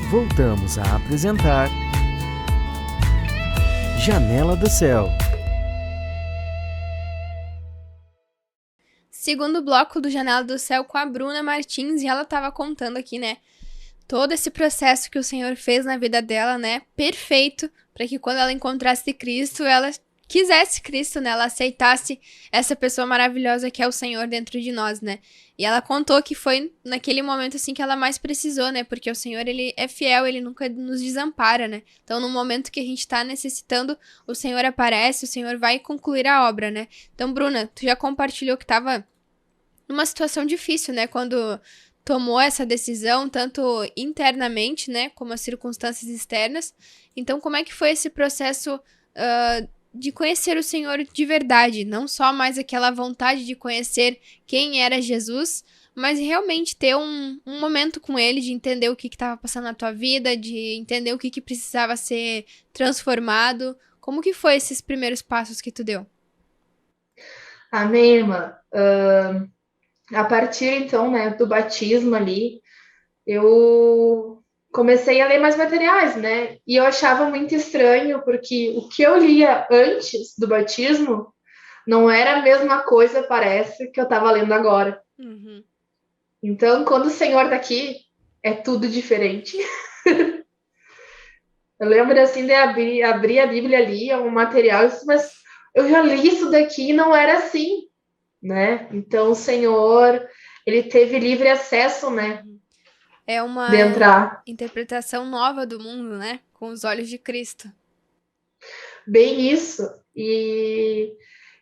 Voltamos a apresentar Janela do Céu. Segundo bloco do Janela do Céu com a Bruna Martins, e ela estava contando aqui, né, todo esse processo que o Senhor fez na vida dela, né, perfeito, para que quando ela encontrasse Cristo, ela quisesse Cristo, né, ela aceitasse essa pessoa maravilhosa que é o Senhor dentro de nós, né. E ela contou que foi naquele momento, assim, que ela mais precisou, né, porque o Senhor, ele é fiel, ele nunca nos desampara, né. Então, no momento que a gente tá necessitando, o Senhor aparece, o Senhor vai concluir a obra, né. Então, Bruna, tu já compartilhou que tava numa situação difícil, né, quando tomou essa decisão, tanto internamente, né, como as circunstâncias externas. Então, como é que foi esse processo de conhecer o Senhor de verdade? Não só mais aquela vontade de conhecer quem era Jesus, mas realmente ter um momento com Ele, de entender o que estava passando na tua vida, de entender o que precisava ser transformado. Como que foi esses primeiros passos que tu deu? Amém, irmã. A partir, então, né, do batismo ali, eu comecei a ler mais materiais, né? E eu achava muito estranho, porque o que eu lia antes do batismo não era a mesma coisa, parece, que eu estava lendo agora. Uhum. Então, quando o Senhor daqui, é tudo diferente. Eu lembro, assim, de abrir a Bíblia ali, um material, mas eu já li isso daqui e não era assim, né? Então, o Senhor, ele teve livre acesso, né? É De uma entrar. interpretação nova do mundo, né? Com os olhos de Cristo. Bem isso. E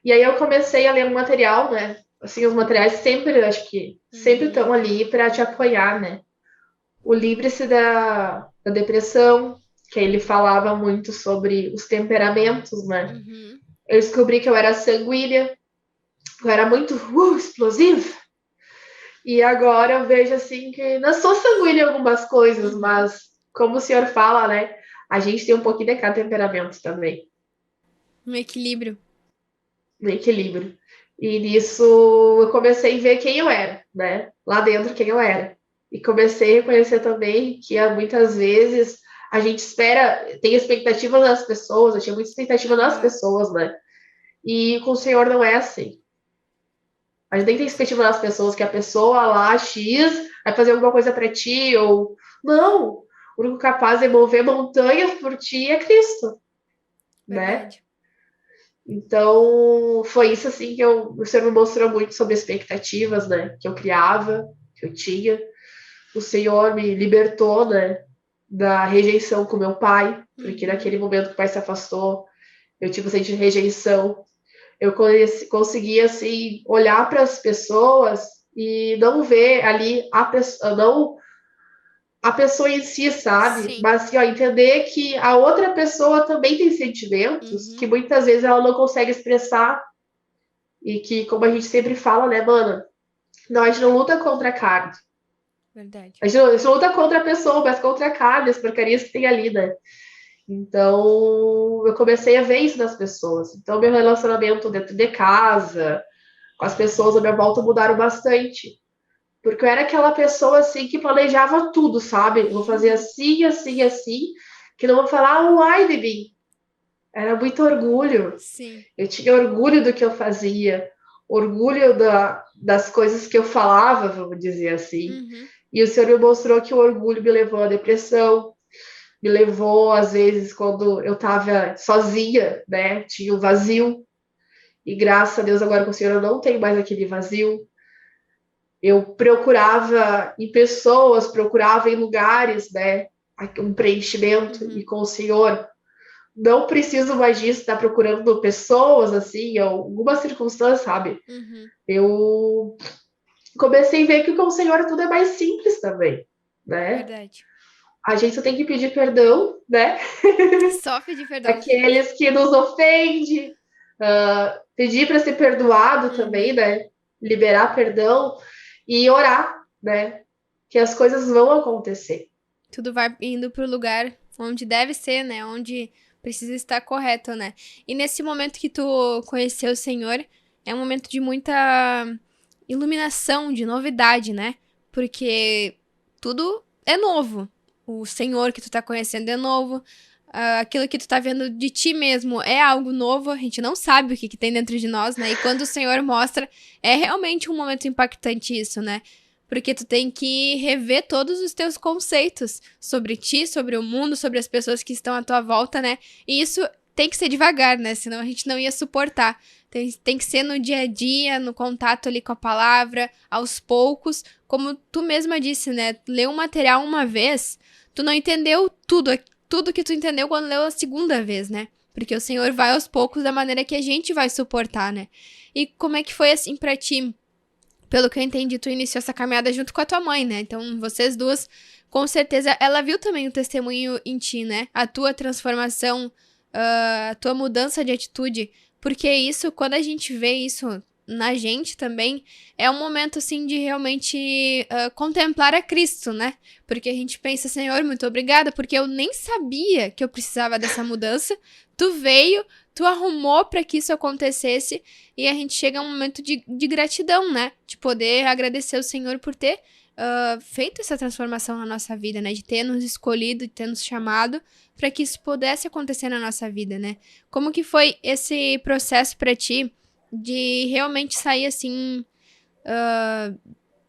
aí eu comecei a ler um material, né? Assim, os materiais sempre, eu acho que sempre Uhum. estão ali para te apoiar, né? O Livre-se da Depressão, que ele falava muito sobre os temperamentos, né? Uhum. Eu descobri que eu era sanguínea, eu era muito explosiva. E agora eu vejo assim que não sou sanguínea em algumas coisas, Uhum. mas como o senhor fala, né? A gente tem um pouquinho de cada temperamento também. Um equilíbrio. No equilíbrio. E nisso eu comecei a ver quem eu era, né? Lá dentro quem eu era. E comecei a reconhecer também que muitas vezes a gente espera, tem expectativa das pessoas, eu tinha muita expectativa das Aham. pessoas, né? E com o Senhor não é assim. A gente nem tem expectativa das pessoas que a pessoa lá, X, vai fazer alguma coisa para ti, ou. Não! O único capaz de mover montanhas por ti é Cristo, né? Verdade. Então, foi isso assim que o Senhor me mostrou muito sobre expectativas, né? Que eu criava, que eu tinha. O Senhor me libertou, né? Da rejeição com meu pai, porque Uhum. naquele momento que o pai se afastou, eu tive um sentimento de rejeição. Eu conseguia, assim, olhar para as pessoas e não ver ali a pessoa, não a pessoa em si, sabe? Sim. Mas assim, ó, entender que a outra pessoa também tem sentimentos que Uhum. muitas vezes ela não consegue expressar. E que, como a gente sempre fala, né, mano? Não, a gente não luta contra a carne. Verdade. A gente não luta contra a pessoa, mas contra a carne, as porcarias que tem ali, né? Então, eu comecei a ver isso nas pessoas. Então, meu relacionamento dentro de casa, com as pessoas à minha volta mudaram bastante. Porque eu era aquela pessoa, assim, que planejava tudo, sabe? Eu vou fazer assim, assim, assim, que não vou falar um ai de mim. Era muito orgulho. Sim. Eu tinha orgulho do que eu fazia, orgulho das coisas que eu falava, vamos dizer assim. Uhum. E o Senhor me mostrou que o orgulho me levou à depressão, me levou, às vezes, quando eu estava sozinha, né? Tinha um vazio. E graças a Deus, agora com o Senhor, eu não tenho mais aquele vazio. Eu procurava em pessoas, procurava em lugares, né? Um preenchimento. E Uhum. com o Senhor, não preciso mais disso, estar procurando pessoas, assim, ou alguma circunstância, sabe? Uhum. Eu comecei a ver que com o Senhor tudo é mais simples também, né? Verdade. A gente só tem que pedir perdão, né? Só pedir perdão. Aqueles que nos ofendem, pedir para ser perdoado também, Uhum. né? Liberar perdão e orar, né? Que as coisas vão acontecer. Tudo vai indo pro lugar onde deve ser, né? Onde precisa estar correto, né? E nesse momento que tu conheceu o Senhor, é um momento de muita iluminação, de novidade, né? Porque tudo é novo. o Senhor que tu tá conhecendo de novo. Aquilo que tu tá vendo de ti mesmo é algo novo, a gente não sabe o que tem dentro de nós, né? E quando o Senhor mostra, é realmente um momento impactante isso, né? Porque tu tem que rever todos os teus conceitos sobre ti, sobre o mundo, sobre as pessoas que estão à tua volta, né? E isso tem que ser devagar, né? Senão a gente não ia suportar. Tem que ser no dia a dia, no contato ali com a palavra, aos poucos. Como tu mesma disse, né? Ler um material uma vez, tu não entendeu tudo que tu entendeu quando leu a segunda vez, né? Porque o Senhor vai aos poucos da maneira que a gente vai suportar, né? E como é que foi assim pra ti? Pelo que eu entendi, tu iniciou essa caminhada junto com a tua mãe, né? Então, vocês duas, com certeza, ela viu também o testemunho em ti, né? A tua transformação, a tua mudança de atitude. Porque isso, quando a gente vê isso na gente também, é um momento, assim, de realmente contemplar a Cristo, né? Porque a gente pensa, Senhor, muito obrigada, porque eu nem sabia que eu precisava dessa mudança. Tu veio, tu arrumou para que isso acontecesse e a gente chega a um momento de gratidão, né? De poder agradecer o Senhor por ter feito essa transformação na nossa vida, né? De ter nos escolhido, de ter nos chamado para que isso pudesse acontecer na nossa vida, né? Como que foi esse processo para ti de realmente sair assim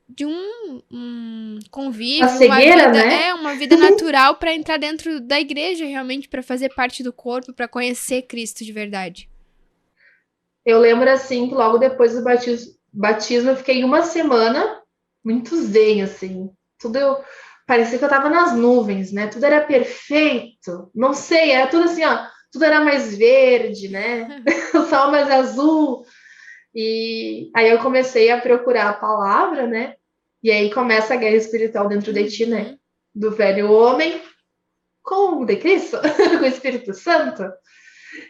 de um convívio, A cegueira, né? uma vida natural para entrar dentro da igreja, realmente para fazer parte do corpo, para conhecer Cristo de verdade. Eu lembro assim que logo depois do batismo eu fiquei uma semana muito zen, assim. Parecia que eu tava nas nuvens, né? Tudo era perfeito. Não sei, era tudo assim, ó. Tudo era mais verde, né? O sol mais azul. E aí eu comecei a procurar a palavra, né? E aí começa a guerra espiritual dentro de ti, né? Do velho homem com o de Cristo, com o Espírito Santo.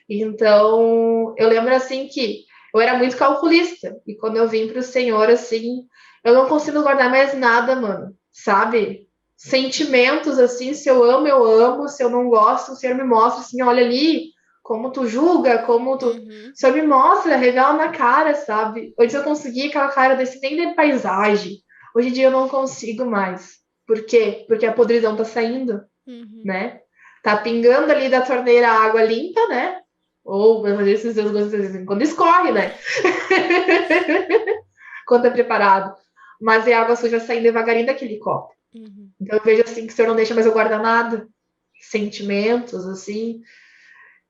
Então, eu lembro assim que eu era muito calculista. E quando eu vim para o Senhor, assim, eu não consigo guardar mais nada, mano. Sabe? Sentimentos, assim, se eu amo, eu amo. Se eu não gosto, o Senhor me mostra, assim, olha ali, como tu julga, como tu... O Senhor me mostra, revela na cara, sabe? Antes eu conseguia aquela cara desse nem de paisagem. Hoje em dia eu não consigo mais. Por quê? Porque a podridão tá saindo, né? Tá pingando ali da torneira a água limpa, né? Ou esses Deus quando escorre, né? Quando é preparado. Mas é água suja saindo devagarinho daquele copo. Então eu vejo assim que o Senhor não deixa mais eu guardar nada. Sentimentos, assim.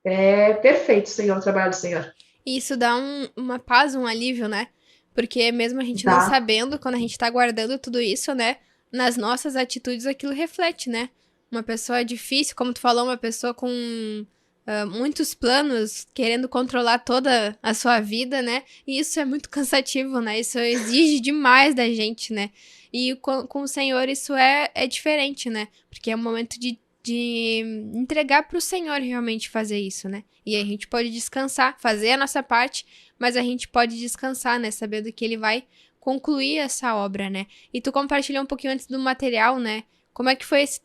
É perfeito, Senhor, o trabalho do Senhor. E isso dá uma paz, um alívio, né? Porque mesmo a gente não Tá. sabendo, quando a gente tá guardando tudo isso, né? Nas nossas atitudes aquilo reflete, né? Uma pessoa difícil, como tu falou, uma pessoa com muitos planos, querendo controlar toda a sua vida, né? E isso é muito cansativo, né? Isso exige demais da gente, né? E com o Senhor isso é diferente, né? Porque é um momento de entregar pro Senhor realmente fazer isso, né? E aí a gente pode descansar, fazer a nossa parte, mas a gente pode descansar, né? Sabendo que Ele vai concluir essa obra, né? E tu compartilhou um pouquinho antes do material, né? Como é que foi esse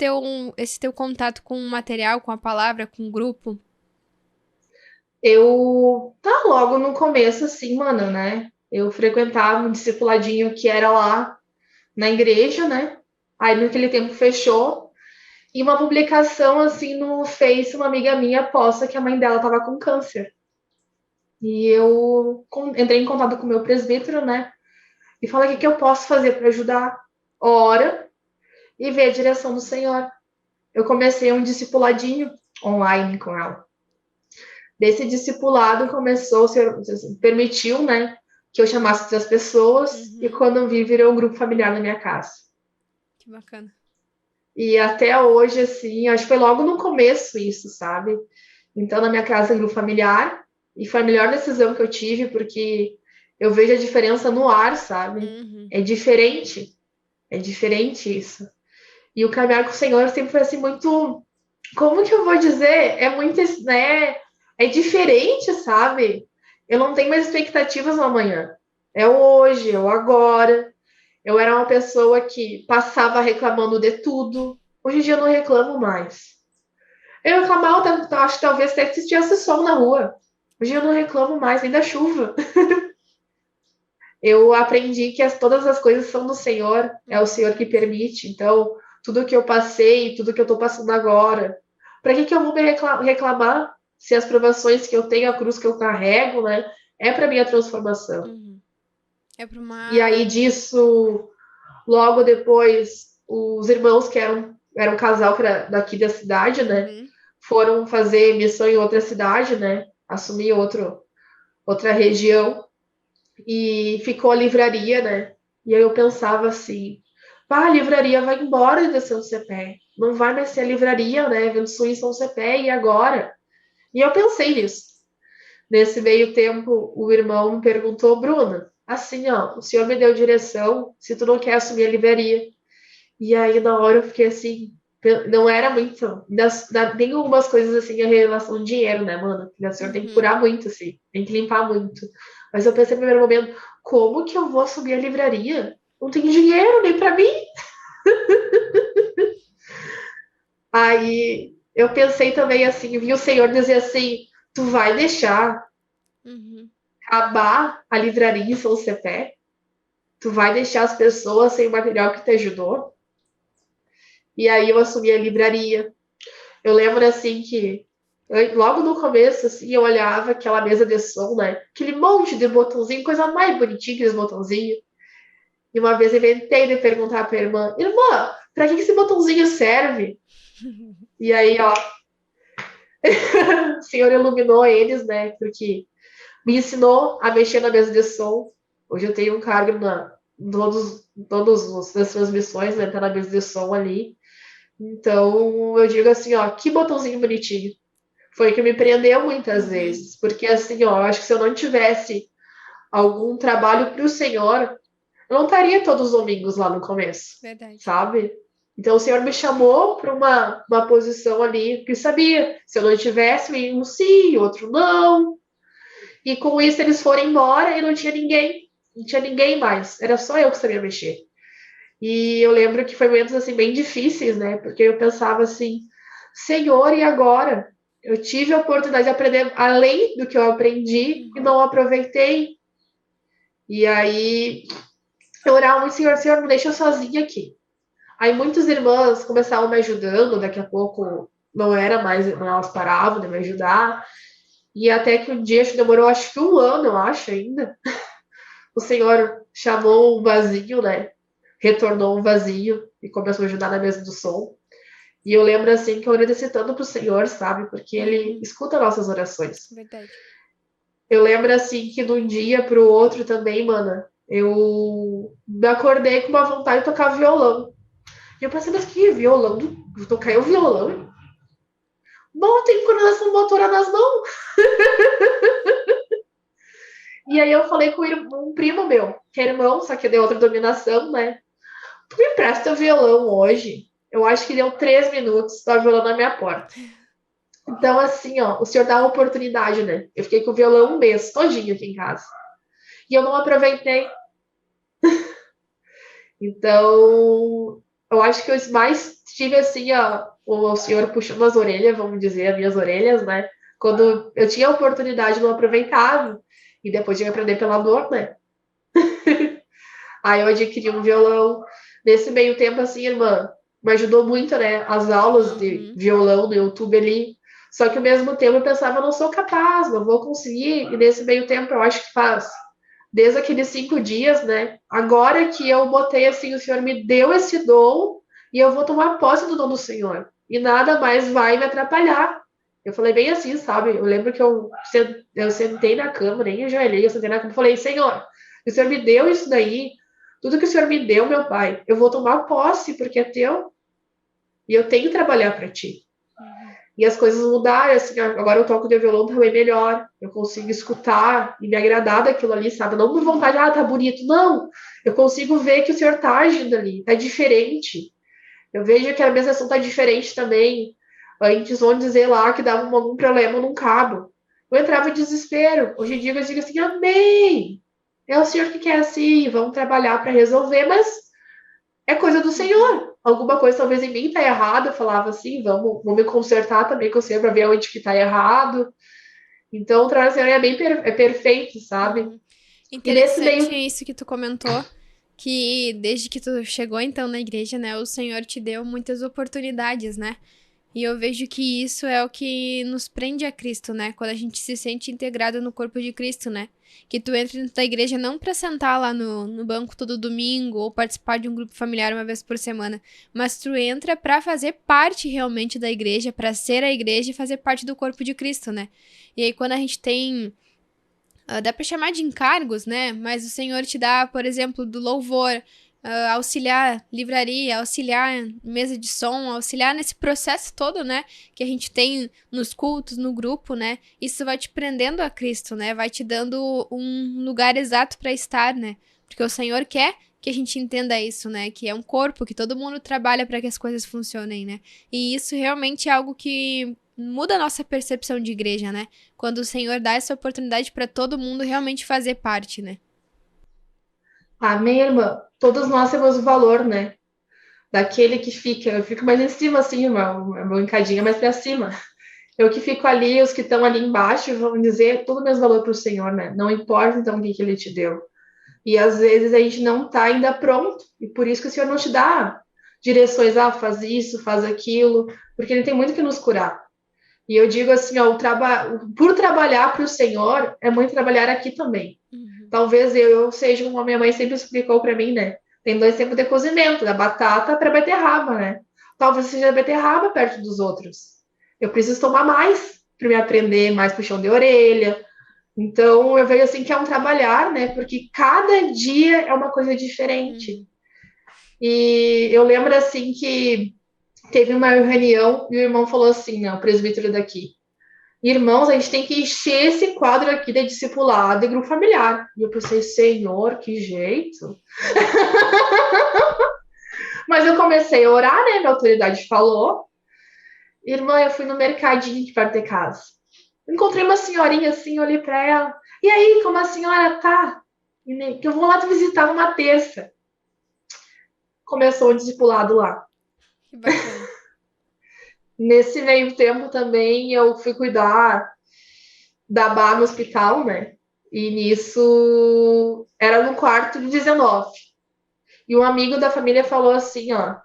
teu contato com o material, com a palavra, com o grupo? Tá logo no começo, assim, mano, né? Eu frequentava um discipuladinho que era lá na igreja, né? Aí naquele tempo fechou. E uma publicação, assim, no Face, uma amiga minha posta que a mãe dela tava com câncer. E eu entrei em contato com o meu presbítero, né? E falei o que eu posso fazer para ajudar. Ora e ver a direção do Senhor. Eu comecei um discipuladinho online com ela. Desse discipulado começou, o Senhor permitiu, né, que eu chamasse outras pessoas, e quando eu vi, virou um grupo familiar na minha casa. Que bacana. E até hoje, assim, acho que foi logo no começo isso, sabe? Então, na minha casa, grupo familiar, e foi a melhor decisão que eu tive, porque eu vejo a diferença no ar, sabe? É diferente isso. E o caminhar com o Senhor sempre foi assim muito, como que eu vou dizer? É muito, né? É diferente, sabe? Eu não tenho mais expectativas no amanhã. É hoje, é o agora. Eu era uma pessoa que passava reclamando de tudo. Hoje em dia eu não reclamo mais. Eu reclamava, acho que talvez até se tivesse sol na rua. Hoje eu não reclamo mais, nem da chuva. Eu aprendi que todas as coisas são do Senhor, é o Senhor que permite. Então, tudo que eu passei, tudo que eu tô passando agora. Para que eu vou me reclamar se as provações que eu tenho, a cruz que eu carrego, né, é para minha transformação. Uhum. É pra E uma. aí disso, logo depois, os irmãos que eram um casal que era daqui da cidade, né, Uhum. foram fazer missão em outra cidade, né, assumir outra região e ficou a livraria, né? E aí eu pensava assim, pá, a livraria vai embora de São Cepé. Não vai mais ser a livraria, né? Vendo Sul em São Cepé, e agora? E eu pensei nisso. Nesse meio tempo, o irmão me perguntou, Bruna, assim, ó, o senhor me deu direção, se tu não quer assumir a livraria. E aí, na hora, eu fiquei assim, não era muito. Tem algumas coisas assim, a relação do dinheiro, né, mano? Que o senhor tem que Uhum. curar muito, assim, tem que limpar muito. Mas eu pensei no primeiro momento, como que eu vou assumir a livraria? Não tem dinheiro nem pra mim. Aí eu pensei também assim, vi o Senhor dizer assim: tu vai deixar Uhum. acabar a livraria em São Cepé? Tu vai deixar as pessoas sem o material que te ajudou? E aí eu assumi a livraria. Eu lembro assim que logo no começo, assim, eu olhava aquela mesa de som, né? Aquele monte de botãozinho, coisa mais bonitinha aqueles botãozinhos. E uma vez eu inventei de perguntar pra irmã, pra que esse botãozinho serve? E aí, ó, o Senhor iluminou eles, né? Porque me ensinou a mexer na mesa de som. Hoje eu tenho um cargo todas as transmissões, né? Tá na mesa de som ali. Então eu digo assim, ó, que botãozinho bonitinho. Foi que me prendeu muitas Uhum. vezes, porque assim, ó, eu acho que se eu não tivesse algum trabalho para o Senhor, eu não estaria todos os domingos lá no começo, Verdade. sabe? Então o Senhor me chamou para uma posição ali que sabia, se eu não tivesse, um sim, outro não. E com isso eles foram embora e não tinha ninguém mais, era só eu que sabia mexer. E eu lembro que foi momentos assim bem difíceis, né? Porque eu pensava assim, Senhor, e agora? Eu tive a oportunidade de aprender além do que eu aprendi e Uhum. não aproveitei. E aí eu orava muito, Senhor, Senhor, não deixa eu sozinha aqui. Aí muitas irmãs começavam me ajudando, daqui a pouco não era mais, não elas paravam de me ajudar. E até que um dia, acho que demorou acho que um ano, eu acho ainda, o Senhor chamou um vazio, né? Retornou um vazio e começou a ajudar na mesa do som. E eu lembro assim que eu agradeci tanto pro Senhor, sabe? Porque ele Uhum. escuta nossas orações. Verdade. Eu lembro assim que de um dia pro outro também, mano, eu me acordei com uma vontade de tocar violão. E eu pensei, mas que violão? Vou tocar o violão? Bom, eu tenho coordenação motora nas mãos. E aí eu falei com um primo meu, que é irmão, só que deu outra dominação, né? Tu me empresta o violão hoje? Eu acho que deu 3 minutos, tava o violão na minha porta. Então, assim, ó, o senhor dá uma oportunidade, né? Eu fiquei com o violão um mês, todinho aqui em casa. E eu não aproveitei. Então, eu acho que eu mais tive, assim, ó, o senhor puxando as orelhas, vamos dizer, as minhas orelhas, né? Quando eu tinha a oportunidade, eu não aproveitava. E depois de aprender pela dor, né? Aí eu adquiri um violão. Nesse meio tempo, assim, irmã, me ajudou muito, né? As aulas de Uhum. violão no YouTube ali. Só que ao mesmo tempo eu pensava, eu não sou capaz, não vou conseguir. E nesse meio tempo eu acho que faz desde aqueles 5 dias, né? Agora que eu botei assim, o Senhor me deu esse dom e eu vou tomar posse do dom do Senhor. E nada mais vai me atrapalhar. Eu falei bem assim, sabe? Eu lembro que eu sentei na cama, nem ajoelhei, eu sentei na cama e falei, Senhor, o Senhor me deu isso daí, tudo que o Senhor me deu, meu Pai, eu vou tomar posse porque é teu e eu tenho que trabalhar para ti. Uhum. E as coisas mudaram, assim, agora eu toco de violão também melhor, eu consigo escutar e me agradar daquilo ali, sabe? Não por vontade, tá bonito, não. Eu consigo ver que o Senhor tá agindo ali, tá diferente. Eu vejo que a minha sessão tá diferente também. Antes, vamos dizer lá que dava algum problema num cabo. Eu entrava em desespero. Hoje em dia eu digo assim, amém! É o Senhor que quer assim, vamos trabalhar para resolver, mas é coisa do Uhum. Senhor. Alguma coisa talvez em mim tá errada, eu falava assim, vamos me consertar também com o Senhor para ver onde que tá errado. Então, o trabalho do Senhor é bem é perfeito, sabe? Uhum. E nesse Interessante meio. isso que tu comentou, que desde que tu chegou então na igreja, né, o Senhor te deu muitas oportunidades, né? E eu vejo que isso é o que nos prende a Cristo, né? Quando a gente se sente integrado no corpo de Cristo, né? Que tu entra dentro da igreja não pra sentar lá no banco todo domingo ou participar de um grupo familiar uma vez por semana, mas tu entra pra fazer parte realmente da igreja, pra ser a igreja e fazer parte do corpo de Cristo, né? E aí quando a gente tem dá pra chamar de encargos, né? Mas o Senhor te dá, por exemplo, do louvor, auxiliar livraria, auxiliar mesa de som, auxiliar nesse processo todo, né? Que a gente tem nos cultos, no grupo, né? Isso vai te prendendo a Cristo, né? Vai te dando um lugar exato pra estar, né? Porque o Senhor quer que a gente entenda isso, né? Que é um corpo, que todo mundo trabalha para que as coisas funcionem, né? E isso realmente é algo que muda a nossa percepção de igreja, né? Quando o Senhor dá essa oportunidade para todo mundo realmente fazer parte, né? Amém, irmã. Todos nós temos o valor, né? Daquele que fica. Eu fico mais em cima, assim, meu encadinho mais pra cima. Eu que fico ali, os que estão ali embaixo vão dizer todo o meu valor para o Senhor, né? Não importa, então, o que Ele te deu. E às vezes a gente não tá ainda pronto, e por isso que o Senhor não te dá direções, faz isso, faz aquilo, porque Ele tem muito que nos curar. E eu digo assim, ó, por trabalhar para o Senhor, é muito trabalhar aqui também. Talvez eu seja como a minha mãe sempre explicou para mim, né? Tem 2 tempos de cozimento, da batata para beterraba, né? Talvez seja a beterraba perto dos outros. Eu preciso tomar mais para me aprender, mais puxão de orelha. Então, eu vejo assim que é um trabalhar, né? Porque cada dia é uma coisa diferente. E eu lembro assim que teve uma reunião e o irmão falou assim, né? O presbítero daqui. Irmãos, a gente tem que encher esse quadro aqui de discipulado e grupo familiar. E eu pensei, Senhor, que jeito. Mas eu comecei a orar, né? Minha autoridade falou. Irmã, eu fui no mercadinho de perto de casa. Encontrei uma senhorinha assim, olhei para ela. E aí, como a senhora tá? Que eu vou lá te visitar numa terça. Começou o discipulado lá. Que bacana. Nesse meio tempo também eu fui cuidar da Bá no hospital, né? E nisso era no quarto de 19. E um amigo da família falou assim, ó,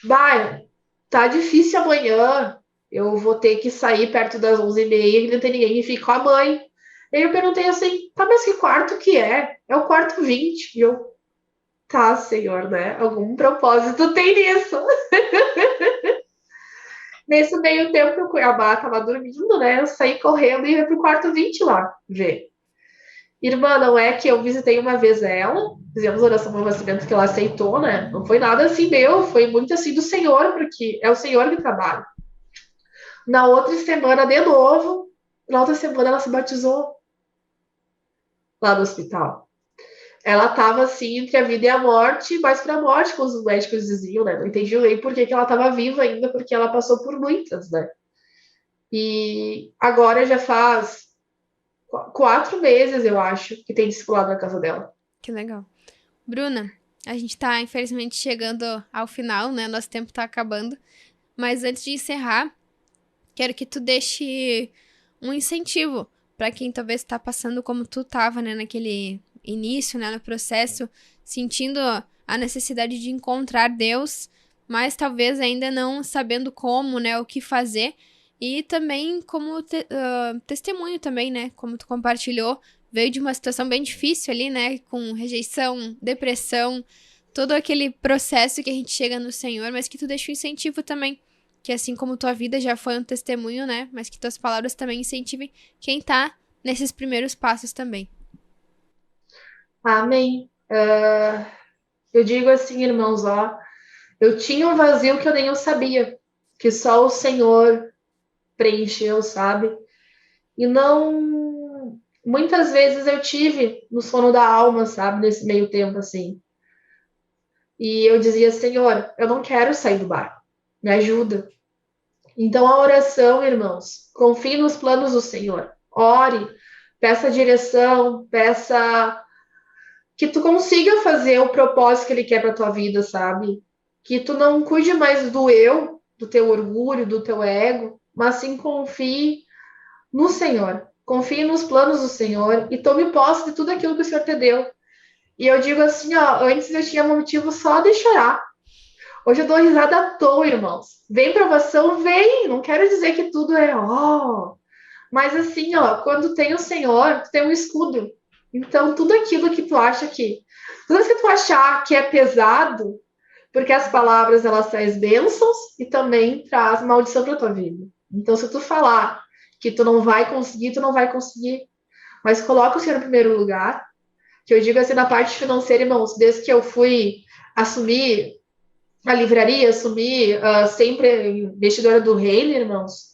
Bá, tá difícil amanhã, eu vou ter que sair perto das 11h30 e não tem ninguém que fique com a mãe. Aí eu perguntei assim, tá, mas que quarto que é? É o quarto 20. E eu, tá, senhor, né? Algum propósito tem nisso. Nesse meio tempo que o Cuiabá tava dormindo, né? Eu saí correndo e ia pro quarto 20 lá ver. Irmã, não é que eu visitei uma vez ela, fizemos oração no nascimento que ela aceitou, né? Não foi nada assim meu, foi muito assim do Senhor, porque é o Senhor que trabalha. Na outra semana, de novo, na outra semana ela se batizou lá no hospital. Ela estava assim entre a vida e a morte, mais para a morte, como os médicos diziam, né? Não entendi nem por que ela estava viva ainda, porque ela passou por muitas, né? E agora já faz 4 meses, eu acho, que tem discipulado na casa dela. Que legal. Bruna, a gente tá, infelizmente, chegando ao final, né? Nosso tempo tá acabando. Mas antes de encerrar, quero que tu deixe um incentivo para quem talvez tá passando como tu tava, né? Naquele início, né? No processo, sentindo a necessidade de encontrar Deus, mas talvez ainda não sabendo como, né? O que fazer. E também como testemunho também, né? Como tu compartilhou, veio de uma situação bem difícil ali, né? Com rejeição, depressão, todo aquele processo que a gente chega no Senhor, mas que tu deixa um incentivo também. Que assim como tua vida já foi um testemunho, né? Mas que tuas palavras também incentivem quem tá nesses primeiros passos também. Amém. Eu digo assim, irmãos, ó, eu tinha um vazio que eu nem eu sabia, que só o Senhor preencheu, sabe? E não. Muitas vezes eu tive no sono da alma, sabe? Nesse meio tempo, assim. E eu dizia, Senhor, eu não quero sair do barco. Me ajuda. Então, a oração, irmãos, confie nos planos do Senhor. Ore, peça direção, peça que tu consiga fazer o propósito que Ele quer para tua vida, sabe? Que tu não cuide mais do eu, do teu orgulho, do teu ego, mas sim confie no Senhor. Confie nos planos do Senhor e tome posse de tudo aquilo que o Senhor te deu. E eu digo assim, ó, antes eu tinha motivo só de chorar. Hoje eu dou risada à toa, irmãos. Vem provação, vem. Não quero dizer que tudo é ó. Mas assim, ó, quando tem o Senhor, tu tem um escudo. Então, tudo aquilo que tu acha que... Tudo que tu achar que é pesado, porque as palavras, elas trazem bênçãos e também traz maldição para tua vida. Então, se tu falar que tu não vai conseguir, tu não vai conseguir. Mas coloca o Senhor em primeiro lugar. Que eu digo assim, na parte financeira, irmãos, desde que eu fui assumir a livraria, assumir sempre investidora do reino, irmãos,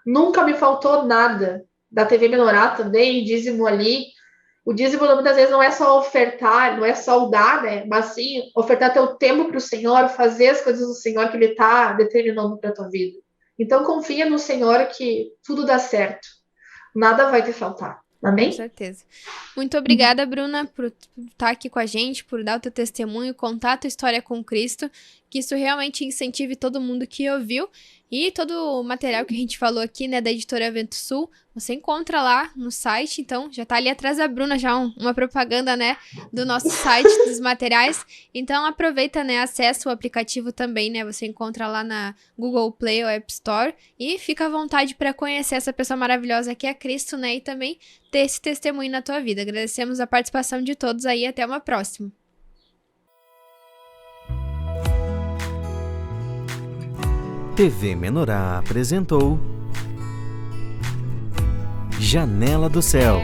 nunca me faltou nada. Da TV Menorá também, dízimo ali. O dízimo muitas vezes não é só ofertar, não é só o dar, né? Mas sim ofertar teu tempo para o Senhor, fazer as coisas do Senhor que Ele está determinando para a tua vida. Então confia no Senhor que tudo dá certo. Nada vai te faltar. Amém? Com certeza. Muito obrigada, Bruna, por estar aqui com a gente, por dar o teu testemunho, contar a tua história com Cristo, que isso realmente incentive todo mundo que ouviu. E todo o material que a gente falou aqui, né, da editora Vento Sul, você encontra lá no site, então já tá ali atrás da Bruna já uma propaganda, né, do nosso site, dos materiais. Então aproveita, né, acessa o aplicativo também, né, você encontra lá na Google Play ou App Store e fica à vontade para conhecer essa pessoa maravilhosa que é Cristo, né, e também ter esse testemunho na tua vida. Agradecemos a participação de todos aí, até uma próxima. TV Menorá apresentou Janela do Céu.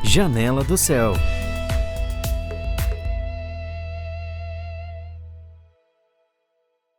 Janela do Céu.